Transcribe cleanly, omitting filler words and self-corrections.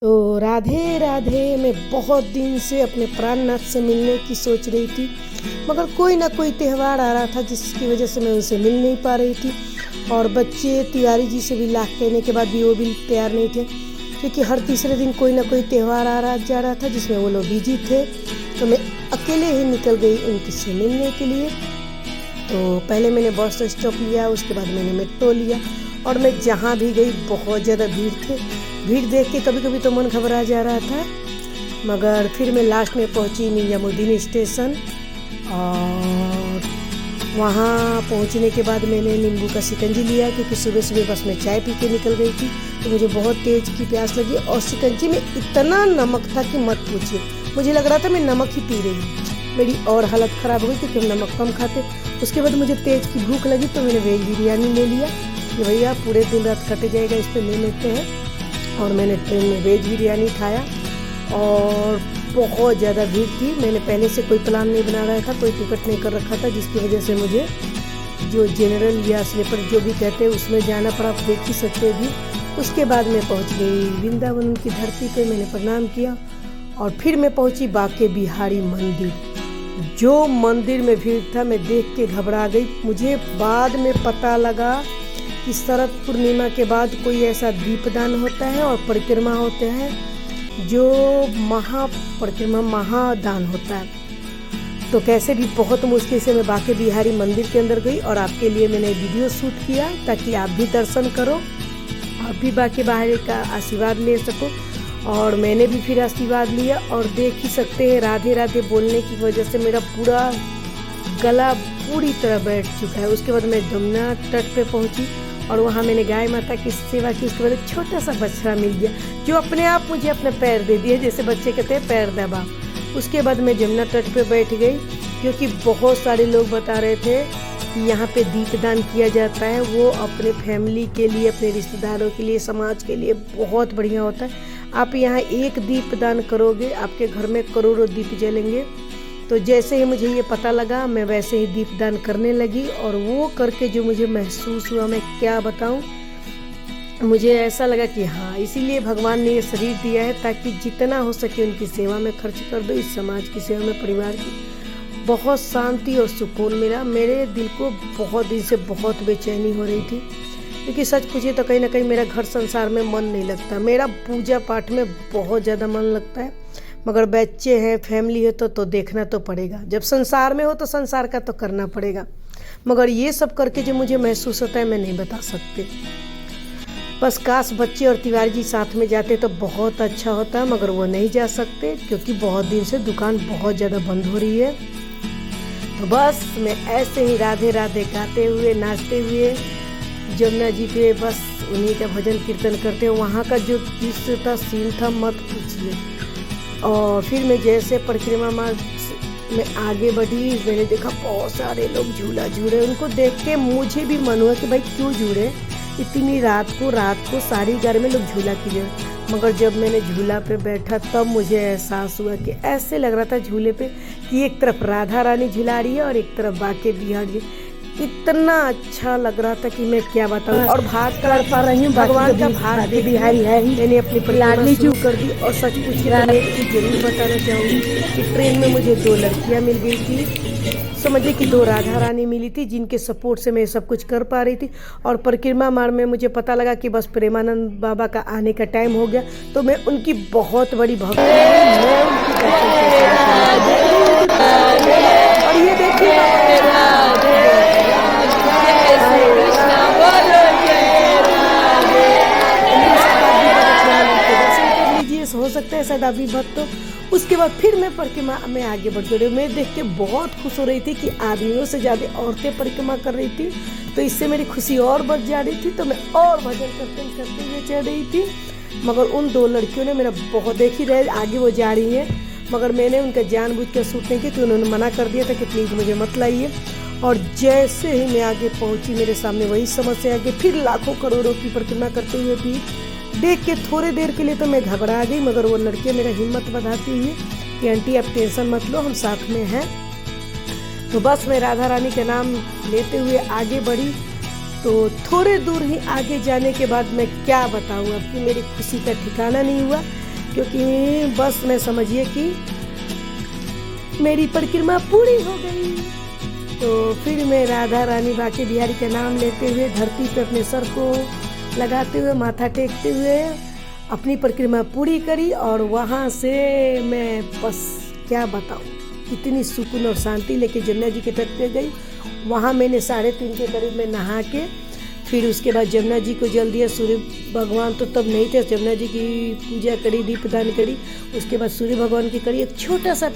तो राधे राधे, मैं बहुत दिन से अपने प्राणनाथ से मिलने की सोच रही थी, मगर कोई ना कोई त्यौहार आ रहा था जिसकी वजह से मैं उनसे मिल नहीं पा रही थी। और बच्चे तिवारी जी से भी लाख कहने के बाद भी वो भी तैयार नहीं थे, क्योंकि हर तीसरे दिन कोई ना कोई त्यौहार आ रहा जा रहा था जिसमें वो लोग बिजी थे। तो मैं अकेले ही निकल गई उनकी से मिलने के लिए। तो पहले मैंने बस स्टॉप लिया, उसके बाद मैंने मेट्रो लिया, और मैं जहाँ भी गई बहुत ज़्यादा भीड़ थे। भीड़ देख के कभी कभी तो मन घबरा जा रहा था, मगर फिर मैं लास्ट में पहुंची निजामुद्दीन स्टेशन। और वहाँ पहुंचने के बाद मैंने नींबू का शिकंजी लिया, क्योंकि सुबह सुबह बस में चाय पी के निकल गई थी, तो मुझे बहुत तेज़ की प्यास लगी। और शिकंजी में इतना नमक था कि मत पूछिए, मुझे लग रहा था मैं नमक ही पी रही हूँ। मेरी और हालत ख़राब हो गई क्योंकि हम नमक कम खाते। उसके बाद मुझे तेज़ की भूख लगी, तो मैंने वेज बिरयानी ले लिया कि भैया पूरे दिन रात कट जाएगा, इस पर ले लेते हैं। और मैंने ट्रेन में वेज बिरयानी खाया, और बहुत ज़्यादा भीड़ थी। मैंने पहले से कोई प्लान नहीं बना रहा था, कोई टिकट नहीं कर रखा था, जिसकी वजह से मुझे जो जनरल या स्लीपर जो भी कहते हैं उसमें जाना पड़ा। आप देख ही सकते भी। उसके बाद मैं पहुंच गई वृंदावन की धरती पे, मैंने प्रणाम किया, और फिर मैं पहुंची बाके बिहारी मंदिर। जो मंदिर में भीड़ था, मैं देख के घबरा गई। मुझे बाद में पता लगा कि शरद पूर्णिमा के बाद कोई ऐसा दीपदान होता है और परिक्रमा होते हैं, जो महापरिक्रमा महादान होता है। तो कैसे भी बहुत मुश्किल से मैं बाके बिहारी मंदिर के अंदर गई, और आपके लिए मैंने वीडियो शूट किया ताकि आप भी दर्शन करो, आप भी बाके बिहारी का आशीर्वाद ले सको। और मैंने भी फिर आशीर्वाद लिया, और देख ही सकते हैं राधे राधे बोलने की वजह से मेरा पूरा गला पूरी तरह बैठ चुका है। उसके बाद मैं यमुना तट पे पहुंची, और वहाँ मैंने गाय माता की सेवा की। उसके बाद एक छोटा सा बछड़ा मिल गया, जो अपने आप मुझे अपने पैर दे दिए, जैसे बच्चे कहते हैं पैर दबा। उसके बाद मैं यमुना तट पे बैठ गई, क्योंकि बहुत सारे लोग बता रहे थे कि यहाँ पे दीपदान किया जाता है। वो अपने फैमिली के लिए, अपने रिश्तेदारों के लिए, समाज के लिए बहुत बढ़िया होता है। आप यहाँ एक दीपदान करोगे, आपके घर में करोड़ों दीप जलेंगे। तो जैसे ही मुझे ये पता लगा, मैं वैसे ही दीपदान करने लगी, और वो करके जो मुझे महसूस हुआ मैं क्या बताऊं। मुझे ऐसा लगा कि हाँ, इसीलिए भगवान ने ये शरीर दिया है, ताकि जितना हो सके उनकी सेवा में खर्च कर दो, इस समाज की सेवा में, परिवार की। बहुत शांति और सुकून मिला। मेरे दिल को बहुत दिन से बहुत बेचैनी हो रही थी, क्योंकि सच पूछिए तो कहीं ना कहीं मेरा घर संसार में मन नहीं लगता। मेरा पूजा पाठ में बहुत ज़्यादा मन लगता है, मगर बच्चे हैं, फैमिली है, तो देखना तो पड़ेगा। जब संसार में हो तो संसार का तो करना पड़ेगा। मगर ये सब करके जो मुझे महसूस होता है, मैं नहीं बता सकती। बस काश बच्चे और तिवारी जी साथ में जाते तो बहुत अच्छा होता, मगर वो नहीं जा सकते, क्योंकि बहुत दिन से दुकान बहुत ज़्यादा बंद हो रही है। तो बस मैं ऐसे ही राधे राधे गाते हुए, नाचते हुए जमुना जी पे बस उन्हीं का भजन कीर्तन करते हैं। वहाँ का जो दृश्य था, सीन था, मत पूछिए। और फिर मैं जैसे परिक्रमा मार्ग में आगे बढ़ी, मैंने देखा बहुत सारे लोग झूला झूल रहे। उनको देख के मुझे भी मन हुआ कि भाई क्यों झूले, इतनी रात को सारी घर में लोग झूला कीजिए। मगर जब मैंने झूला पे बैठा, तब मुझे एहसास हुआ कि ऐसे लग रहा था झूले पे कि एक तरफ राधा रानी झूला रही है और एक तरफ बाके बिहारी। इतना अच्छा लग रहा था कि मैं क्या बताऊं। और भाग कर पा रही हूँ, भगवान का भाग्य बिहारी है ही। मैंने अपनी परिक्रमा शुरू कर दी। और सच पूछिए तो मैं एक चीज़ जरूर बताना चाहूँगी कि ट्रेन में मुझे 2 लड़कियाँ मिल गई थी। समझिए कि 2 राधा रानी मिली थी, जिनके सपोर्ट से मैं सब कुछ कर पा रही थी। और परिक्रमा मार्ग में मुझे पता लगा कि बस प्रेमानंद बाबा का आने का टाइम हो गया, तो मैं उनकी बहुत बड़ी भक्त हूँ। मैं उनकी और ये देखिए हो सकता है शायद अभी भक्त हो। उसके बाद फिर मैं परिक्रमा में आगे बढ़ रही। मैं देख के बहुत खुश हो रही थी कि आदमियों से ज़्यादा औरतें परिक्रमा कर रही थी, तो इससे मेरी खुशी और बढ़ जा रही थी। तो मैं और भजन करते हुए चल रही थी। मगर उन 2 लड़कियों ने मेरा बहुत, देख ही रहे आगे वो जा रही हैं, मगर मैंने उनका जानबूझ कर शूट नहीं किया, कि उन्होंने मना कर दिया था कि प्लीज़ मुझे मत लाइए। और जैसे ही मैं आगे पहुँची, मेरे सामने वही समस्या आगे, फिर लाखों करोड़ों की परिक्रमा करते हुए भी देख के थोड़ी देर के लिए तो मैं घबरा गई। मगर वो लड़कियाँ मेरा हिम्मत बढ़ाती हुई कि आंटी आप टेंशन मत लो, हम साथ में हैं। तो बस मैं राधा रानी का नाम लेते हुए आगे बढ़ी। तो थोड़े दूर ही आगे जाने के बाद मैं क्या बताऊँ, अब कि मेरी खुशी का ठिकाना नहीं हुआ। क्योंकि बस मैं समझिए कि मेरी परिक्रमा पूरी हो गई। तो फिर मैं राधा रानी बांके बिहारी का नाम लेते हुए धरती पे अपने सर को लगाते हुए माथा टेकते हुए अपनी परिक्रमा पूरी करी। और वहाँ से मैं बस क्या बताऊँ, कितनी सुकून और शांति लेके जमुना जी के तट पे गई। वहाँ मैंने 3:30 के करीब में नहा के फिर उसके बाद जमुना जी को जल दिया। सूर्य भगवान तो तब नहीं थे, जमुना जी की पूजा करी, दीपदान करी, उसके बाद सूर्य भगवान की करी। एक छोटा सा